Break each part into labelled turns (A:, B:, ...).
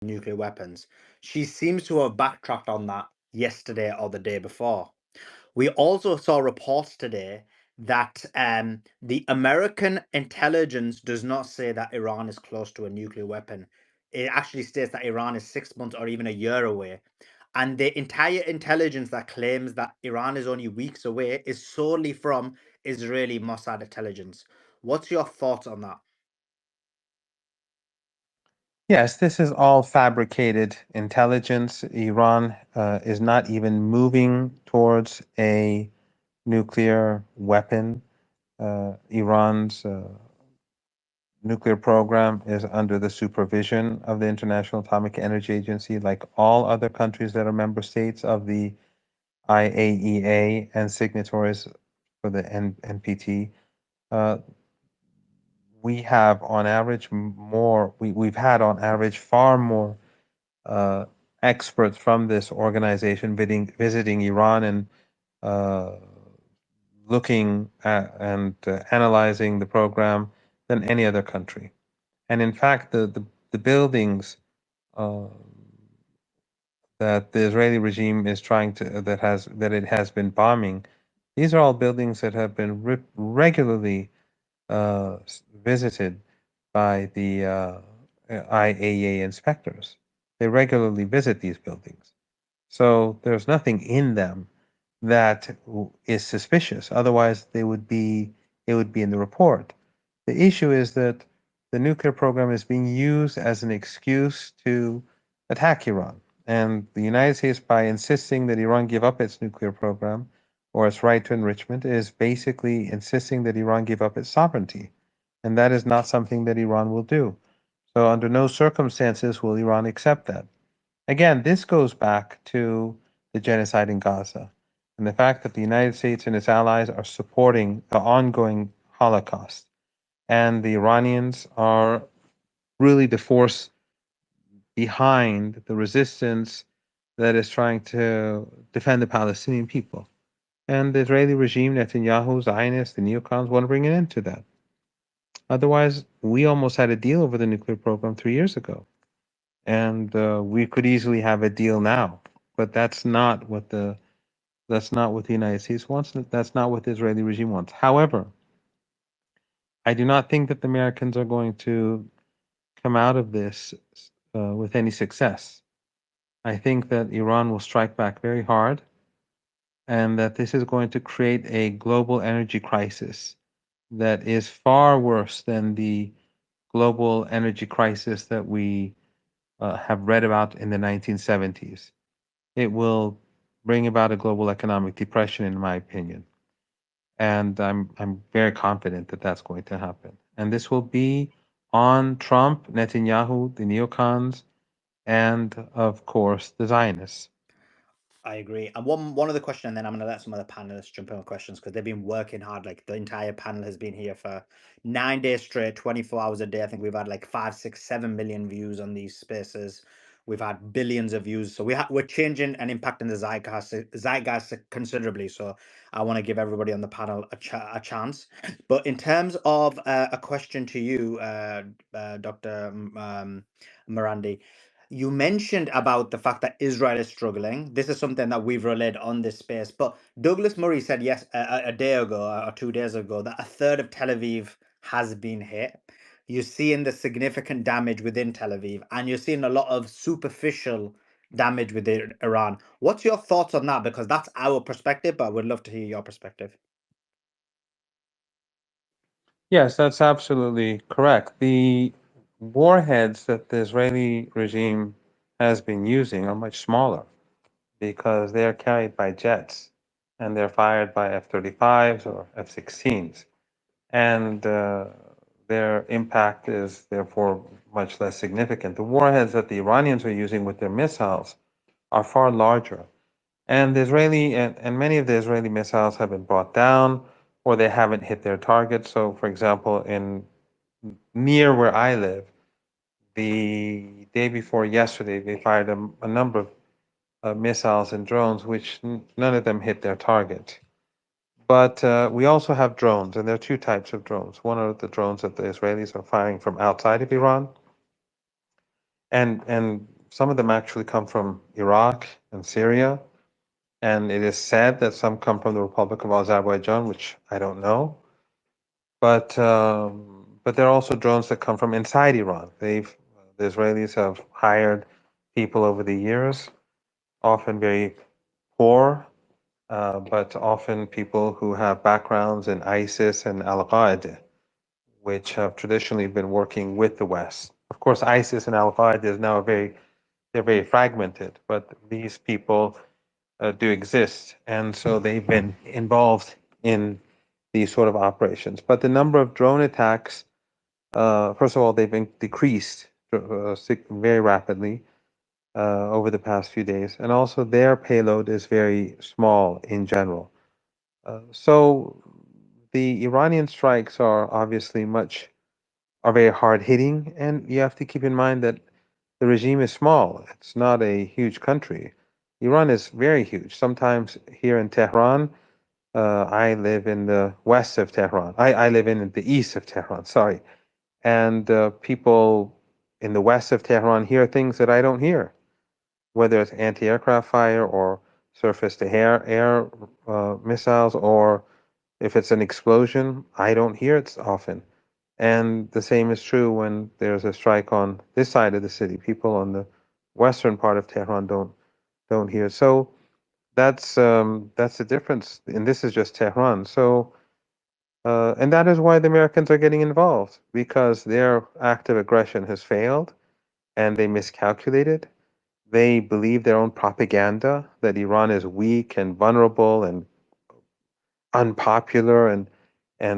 A: nuclear weapons. She seems to have backtracked on that yesterday or the day before. We also saw reports today that the American intelligence does not say that Iran is close to a nuclear weapon. It actually states that Iran is 6 months or even a year away. And the entire intelligence that claims that Iran is only weeks away is solely from Israeli Mossad intelligence. What's your thoughts on that?
B: Yes, this is all fabricated intelligence. Iran is not even moving towards a nuclear weapon. Iran's nuclear program is under the supervision of the International Atomic Energy Agency, like all other countries that are member states of the IAEA and signatories for the NPT. Uh, we have on average more, we've had on average far more uh, experts from this organization visiting Iran and uh, looking at and analyzing the program than any other country. And in fact, the buildings uh, that the Israeli regime is trying to that it has been bombing, these are all buildings that have been regularly visited by the IAEA inspectors. They regularly visit these buildings. So there's nothing in them that is suspicious. Otherwise, it would be in the report. The issue is that the nuclear program is being used as an excuse to attack Iran. And the United States, by insisting that Iran give up its nuclear program or its right to enrichment, is basically insisting that Iran give up its sovereignty. And that is not something that Iran will do. So, under no circumstances will Iran accept that. Again, this goes back to the genocide in Gaza and the fact that the United States and its allies are supporting the ongoing Holocaust. And the Iranians are really the force behind the resistance that is trying to defend the Palestinian people. And the Israeli regime, Netanyahu, Zionists, the neocons want to bring an end to that. Otherwise, we almost had a deal over the nuclear program 3 years ago. And we could easily have a deal now. But that's not what the United States wants. That's not what the Israeli regime wants. However, I do not think that the Americans are going to come out of this with any success. I think that Iran will strike back very hard, and that this is going to create a global energy crisis that is far worse than the global energy crisis that we have read about in the 1970s. It will bring about a global economic depression, in my opinion. And I'm very confident that that's going to happen. And this will be on Trump, Netanyahu, the neocons, and of course the Zionists.
A: I agree. And one other question, and then I'm going to let some other panelists jump in with questions because they've been working hard. Like the entire panel has been here for 9 days straight, 24 hours a day. I think we've had like 5, 6, 7 million views on these spaces. We've had billions of views, so we're changing and impacting the zeitgeist considerably. So I want to give everybody on the panel a chance. But in terms of a question to you, Dr. Marandi, you mentioned about the fact that Israel is struggling. This is something that we've relayed on this space. But Douglas Murray said yes a day ago or 2 days ago that a third of Tel Aviv has been hit. You're seeing the significant damage within Tel Aviv, and you're seeing a lot of superficial damage within Iran. What's your thoughts on that? Because that's our perspective, but I would love to hear your perspective.
B: Yes, that's absolutely correct. The warheads that the Israeli regime has been using are much smaller because they are carried by jets and they're fired by F 35s or F 16s. And their impact is therefore much less significant. The warheads that the Iranians are using with their missiles are far larger. And the Israeli and many of the Israeli missiles have been brought down or they haven't hit their targets. So, for example, in near where I live, the day before yesterday, they fired a number of missiles and drones, which none of them hit their target. But we also have drones, and there are two types of drones. One are the drones that the Israelis are firing from outside of Iran, and some of them actually come from Iraq and Syria, and it is said that some come from the Republic of Azerbaijan, which I don't know. But there are also drones that come from inside Iran. The Israelis have hired people over the years, often very poor, but often people who have backgrounds in ISIS and Al Qaeda, which have traditionally been working with the West. Of course, ISIS and Al Qaeda is now they're very fragmented, but these people do exist, and so they've been involved in these sort of operations. But the number of drone attacks, first of all, they've been decreased very rapidly over the past few days, and also their payload is very small in general. So the Iranian strikes are obviously are very hard hitting, and you have to keep in mind that the regime is small. It's not a huge country. Iran is very huge. Sometimes here in Tehran, I live in the west of Tehran. I live in the east of Tehran, sorry. And people in the west of Tehran hear things that I don't hear, whether it's anti-aircraft fire or surface-to-air missiles, or if it's an explosion, I don't hear it often. And the same is true when there's a strike on this side of the city. People on the western part of Tehran don't hear. So that's the difference. And this is just Tehran. So and that is why the Americans are getting involved, because their active aggression has failed and they miscalculated. They believe their own propaganda that Iran is weak and vulnerable and unpopular, and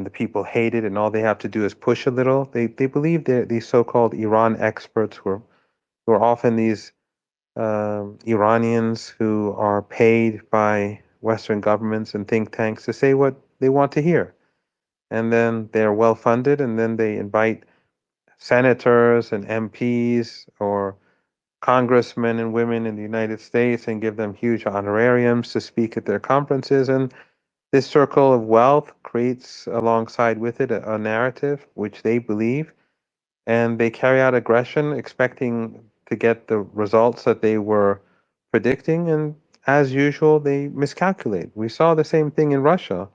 B: the people hate it, and all they have to do is push a little. They believe that these so-called Iran experts who are often these Iranians who are paid by Western governments and think tanks to say what they want to hear. And then they're well funded, and then they invite senators and MPs or congressmen and women in the United States and give them huge honorariums to speak at their conferences. And this circle of wealth creates alongside with it a narrative which they believe, and they carry out aggression expecting to get the results that they were predicting. And as usual, they miscalculate. We saw the same thing in Russia.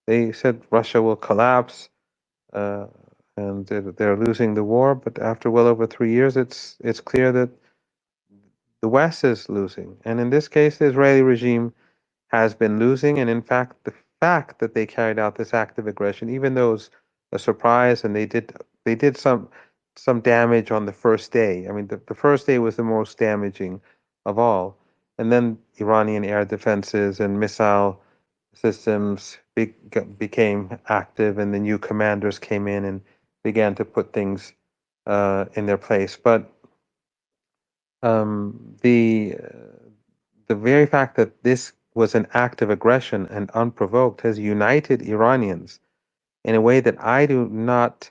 B: They said Russia will collapse, uh, and they're losing the war. But after well over 3 years, it's clear that the West is losing. And in this case, the Israeli regime has been losing. And in fact, the fact that they carried out this act of aggression, even though it was a surprise, and they did some damage on the first day. I mean, the first day was the most damaging of all. And then Iranian air defenses and missile systems became active, and the new commanders came in and began to put things in their place. But um, the the very fact that this was an act of aggression and unprovoked has united Iranians in a way that I do not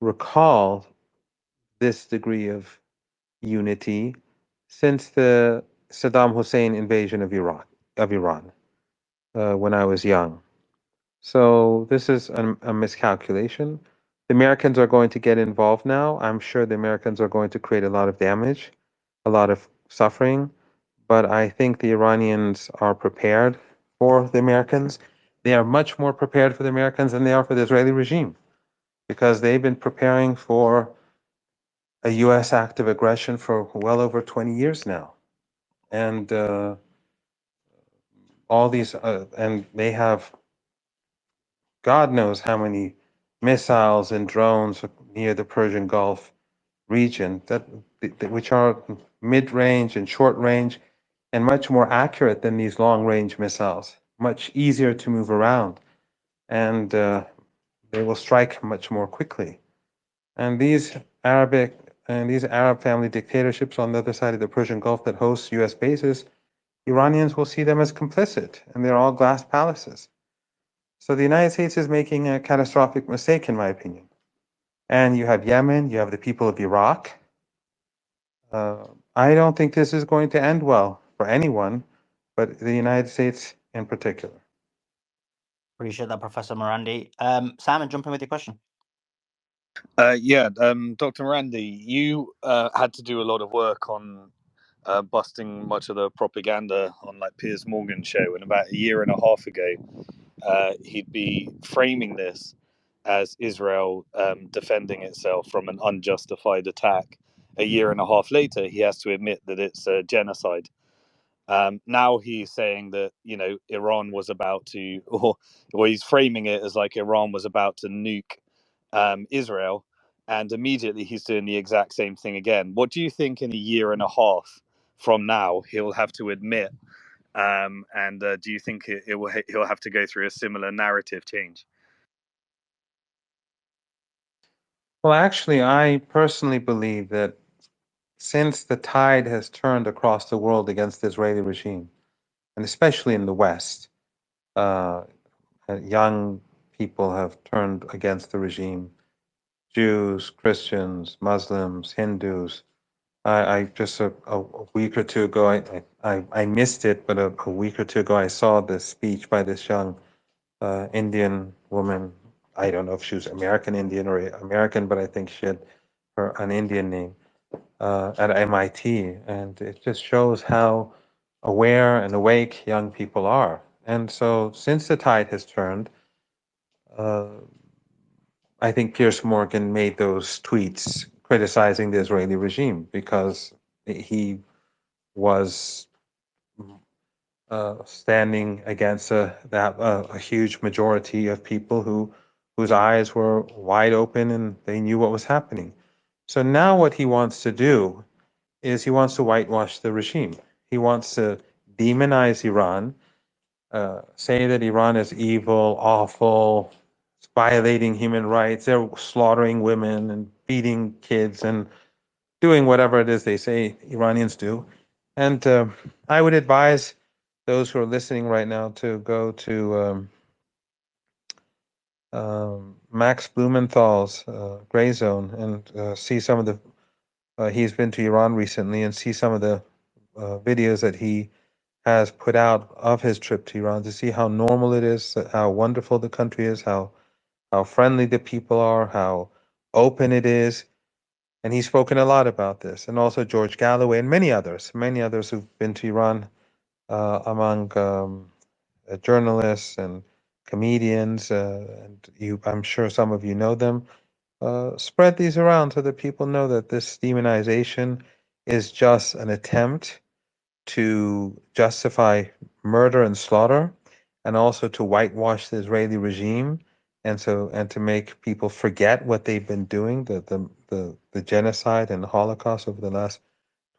B: recall this degree of unity since the Saddam Hussein invasion of Iran, when I was young. So this is a miscalculation. The Americans are going to get involved now. I'm sure the Americans are going to create a lot of damage, a lot of suffering, but I think the Iranians are prepared for the Americans. They are much more prepared for the Americans than they are for the Israeli regime, because they've been preparing for a U.S. act of aggression for well over 20 years now. And and they have God knows how many missiles and drones near the Persian Gulf region which are mid-range and short-range and much more accurate than these long-range missiles, much easier to move around, and they will strike much more quickly. And these Arab family dictatorships on the other side of the Persian Gulf that host U.S. bases, Iranians will see them as complicit, and they're all glass palaces. So the United States is making a catastrophic mistake, in my opinion. And you have Yemen, you have the people of Iraq. I don't think this is going to end well for anyone, but the United States in particular.
A: Appreciate that, Professor Marandi. Simon, jump in with your question.
C: Dr. Marandi, you had to do a lot of work on busting much of the propaganda on like Piers Morgan's show, and about a year and a half ago, he'd be framing this as Israel defending itself from an unjustified attack. A year and a half later, he has to admit that it's a genocide. Now he's saying that Iran was about to, or he's framing it as like Iran was about to nuke Israel, and immediately he's doing the exact same thing again. What do you think in a year and a half from now he'll have to admit? And do you think he'll have to go through a similar narrative change?
B: Well, actually, I personally believe that since the tide has turned across the world against the Israeli regime, and especially in the West, uh, young people have turned against the regime. Jews, Christians, Muslims, Hindus. I just a week or two ago, I missed it, but a week or two ago, I saw this speech by this young Indian woman. I don't know if she was American Indian or American, but I think she had an Indian name at MIT, and it just shows how aware and awake young people are. And so, since the tide has turned, uh, I think Piers Morgan made those tweets criticizing the Israeli regime because he was standing against a huge majority of people whose eyes were wide open and they knew what was happening. So now what he wants to do is he wants to whitewash the regime. He wants to demonize Iran, say that Iran is evil, awful, violating human rights. They're slaughtering women and beating kids and doing whatever it is they say Iranians do. And I would advise those who are listening right now to go to Max Blumenthal's Gray Zone and see some of the. He's been to Iran recently and see some of the videos that he has put out of his trip to Iran to see how normal it is, how wonderful the country is, how friendly the people are, how open it is. And he's spoken a lot about this, and also George Galloway and many others who've been to Iran, among journalists and comedians, and I'm sure some of you know them. Spread these around so that people know that this demonization is just an attempt to justify murder and slaughter, and also to whitewash the Israeli regime, and to make people forget what they've been doing, the genocide and the Holocaust over the last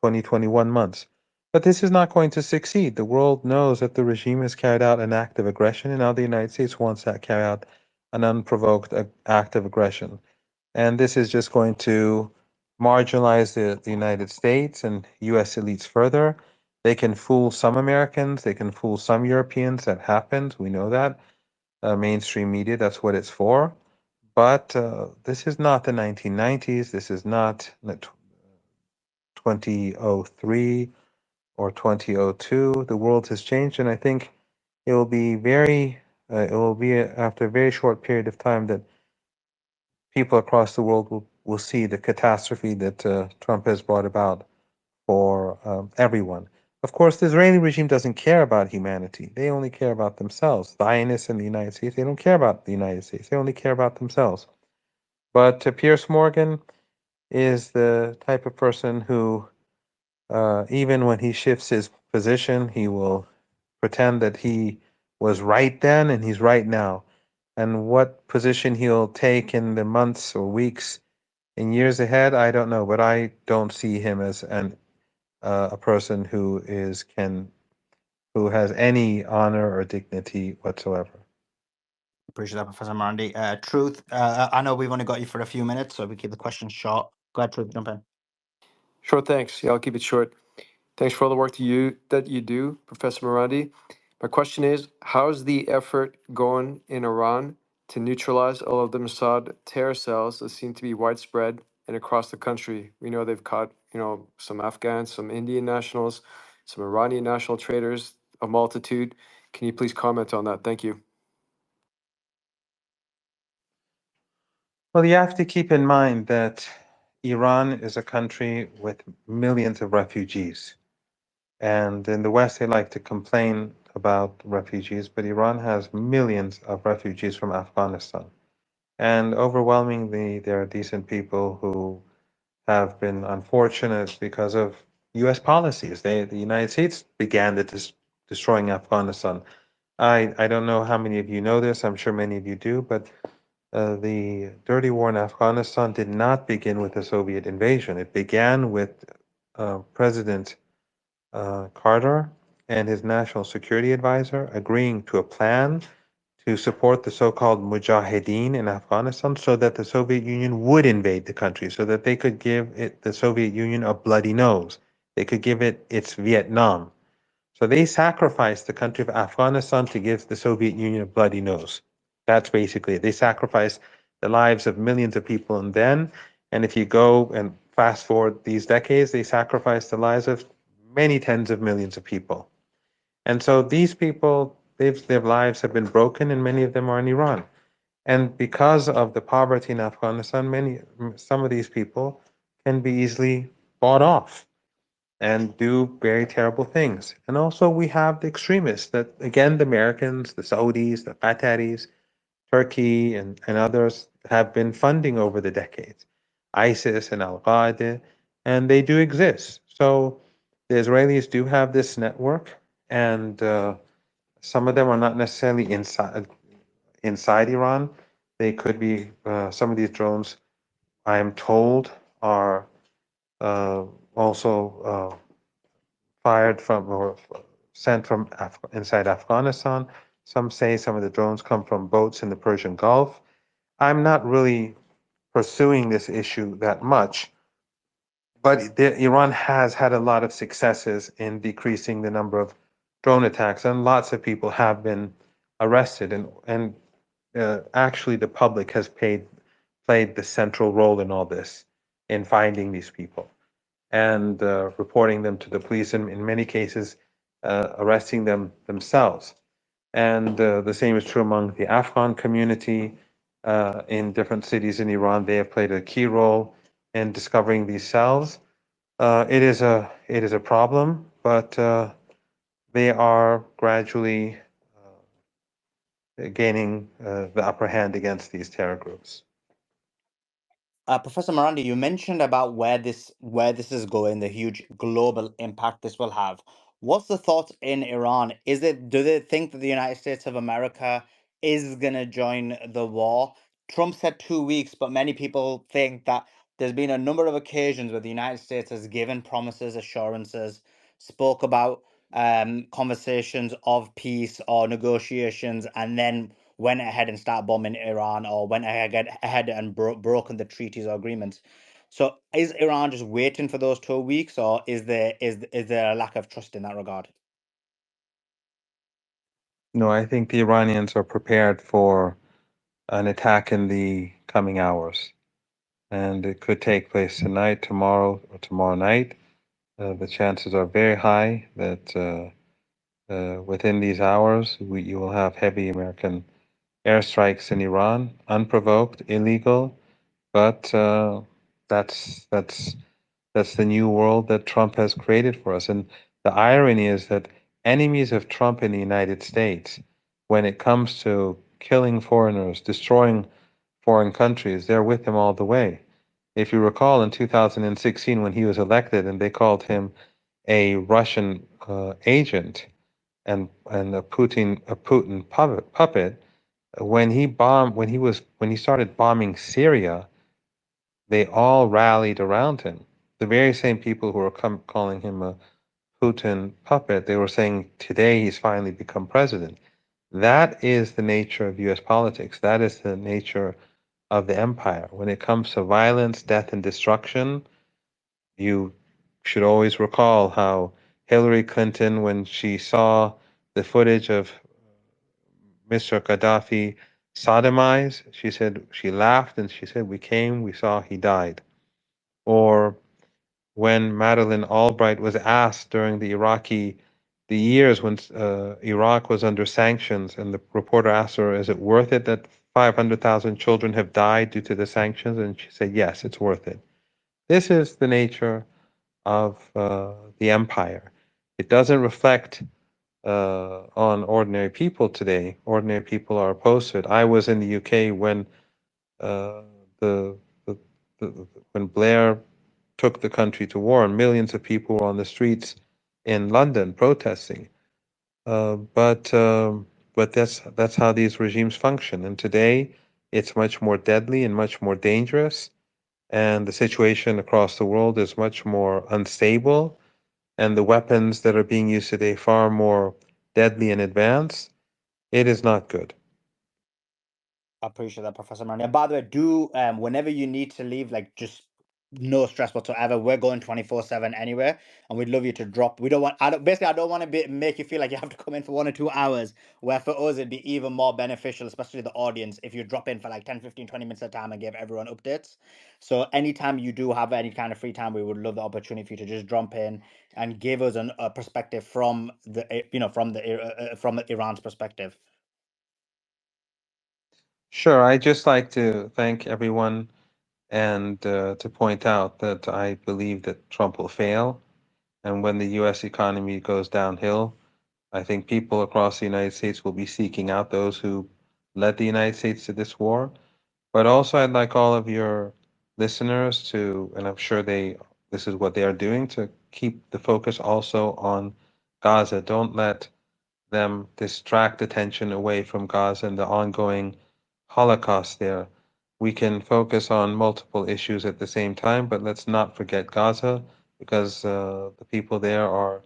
B: 21 months. But this is not going to succeed. The world knows that the regime has carried out an act of aggression, and now the United States wants to carry out an unprovoked act of aggression. And this is just going to marginalize the United States and US elites further. They can fool some Americans, they can fool some Europeans. That happens. We know that. Mainstream media, that's what it's for. But this is not the 1990s. This is not 2003 or 2002. The world has changed, and I think it will be it will be after a very short period of time that people across the world will see the catastrophe that Trump has brought about for everyone. Of course, the Israeli regime doesn't care about humanity. They only care about themselves. Zionists in the United States, they don't care about the United States. They only care about themselves. But Pierce Morgan is the type of person who, even when he shifts his position, he will pretend that he was right then and he's right now. And what position he'll take in the months or weeks in years ahead, I don't know, but I don't see him as a person who has any honor or dignity whatsoever.
A: Appreciate that, Professor Marandi. Truth, I know we've only got you for a few minutes, so we keep the questions short. Go ahead, Truth, jump in.
D: Sure, thanks. Yeah, I'll keep it short. Thanks for all the work that you do, Professor Marandi. My question is, how's the effort going in Iran to neutralize all of the Mossad terror cells that seem to be widespread and across the country? We know they've caught, some Afghans, some Indian nationals, some Iranian national traitors, a multitude. Can you please comment on that? Thank you.
B: Well, you have to keep in mind that Iran is a country with millions of refugees. And in the West, they like to complain about refugees, but Iran has millions of refugees from Afghanistan. And overwhelmingly, there are decent people who have been unfortunate because of U.S. policies. The United States began destroying Afghanistan. I don't know how many of you know this. I'm sure many of you do, but the dirty war in Afghanistan did not begin with the Soviet invasion. It began with President Carter and his national security advisor agreeing to a plan to support the so-called Mujahideen in Afghanistan so that the Soviet Union would invade the country, so that they could give the Soviet Union a bloody nose. They could give it its Vietnam. So they sacrificed the country of Afghanistan to give the Soviet Union a bloody nose. That's basically it. They sacrificed the lives of millions of people and then, and if you go and fast forward these decades, they sacrificed the lives of many tens of millions of people. And so these people, their lives have been broken, and many of them are in Iran. And because of the poverty in Afghanistan, some of these people can be easily bought off and do very terrible things. And also, we have the extremists that, again, the Americans, the Saudis, the Qataris, Turkey, and others have been funding over the decades, ISIS and Al Qaeda, and they do exist. So the Israelis do have this network, and some of them are not necessarily inside Iran. They could be some of these drones. I am told are uh, also fired from or sent from inside Afghanistan. Some say some of the drones come from boats in the Persian Gulf. I'm not really pursuing this issue that much, but Iran has had a lot of successes in decreasing the number of drone attacks, and lots of people have been arrested. And actually, the public has played the central role in all this, in finding these people and reporting them to the police, and in many cases, arresting them themselves. And the same is true among the Afghan community in different cities in Iran. They have played a key role in discovering these cells. It is a problem, but they are gradually gaining the upper hand against these terror groups.
A: Professor Marandi, you mentioned about where this is going, the huge global impact this will have. What's the thought in Iran? Do they think that the United States of America is gonna join the war? Trump said 2 weeks, but many people think that there's been a number of occasions where the United States has given promises, assurances, spoke about conversations of peace or negotiations, and then went ahead and started bombing Iran or went ahead and broken the treaties or agreements. So is Iran just waiting for those 2 weeks, or is there a lack of trust in that regard?
B: No, I think the Iranians are prepared for an attack in the coming hours, and it could take place tonight, tomorrow, or tomorrow night. The chances are very high that within these hours, you will have heavy American airstrikes in Iran, unprovoked, illegal, but that's that's the new world that Trump has created for us. And the irony is that enemies of Trump in the United States, when it comes to killing foreigners, destroying foreign countries, they're with him all the way. If you recall, in 2016, when he was elected, and they called him a Russian agent and a Putin puppet, when he started bombing Syria, they all rallied around him. The very same people who were calling him a Putin puppet, they were saying today he's finally become president. That is the nature of U.S. politics. That is the nature of the empire. When it comes to violence, death, and destruction, you should always recall how Hillary Clinton, when she saw the footage of Mr. Gaddafi sodomized, she laughed and she said, "We came, we saw, he died." Or when Madeleine Albright was asked during the years when Iraq was under sanctions, and the reporter asked her, "Is it worth it that 500,000 children have died due to the sanctions, and she said, yes, it's worth it. This is the nature of the empire. It doesn't reflect on ordinary people today. Ordinary people are opposed to it. I was in the UK when uh, the, the, when Blair took the country to war, and millions of people were on the streets in London protesting. But that's how these regimes function. And today, it's much more deadly and much more dangerous. And the situation across the world is much more unstable. And the weapons that are being used today far more deadly and advanced. It is not good.
A: I appreciate that, Professor Marandi. And by the way, do whenever you need to leave, like just no stress whatsoever. We're going 24/7 anywhere, and we'd love you to drop. We don't want. I don't want to make you feel like you have to come in for 1 or 2 hours. Where for us, it'd be even more beneficial, especially the audience, if you drop in for like 10, 15, 20 minutes at a time and give everyone updates. So anytime you do have any kind of free time, we would love the opportunity for you to just jump in and give us a perspective from from Iran's perspective.
B: Sure, I'd just like to thank everyone and to point out that I believe that Trump will fail. And when the US economy goes downhill, I think people across the United States will be seeking out those who led the United States to this war. But also, I'd like all of your listeners to, and I'm sure this is what they are doing, to keep the focus also on Gaza. Don't let them distract attention away from Gaza and the ongoing Holocaust there. We can focus on multiple issues at the same time, but let's not forget Gaza because the people there are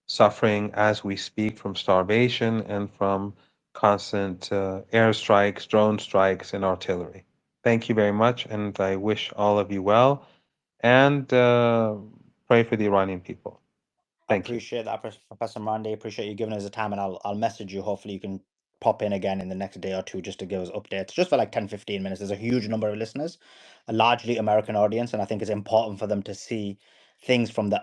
B: suffering as we speak from starvation and from constant airstrikes, drone strikes, and artillery. Thank you very much, and I wish all of you well and pray for the Iranian people. Thank you.
A: Appreciate that, Professor Marandi. Appreciate you giving us the time, and I'll message you. Hopefully, you can pop in again in the next day or two just to give us updates, just for like 10, 15 minutes. There's a huge number of listeners, a largely American audience, and I think it's important for them to see things from the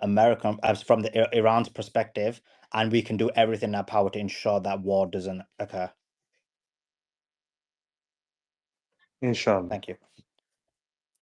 A: Iran's perspective, and we can do everything in our power to ensure that war doesn't occur.
B: Inshallah.
A: Thank you.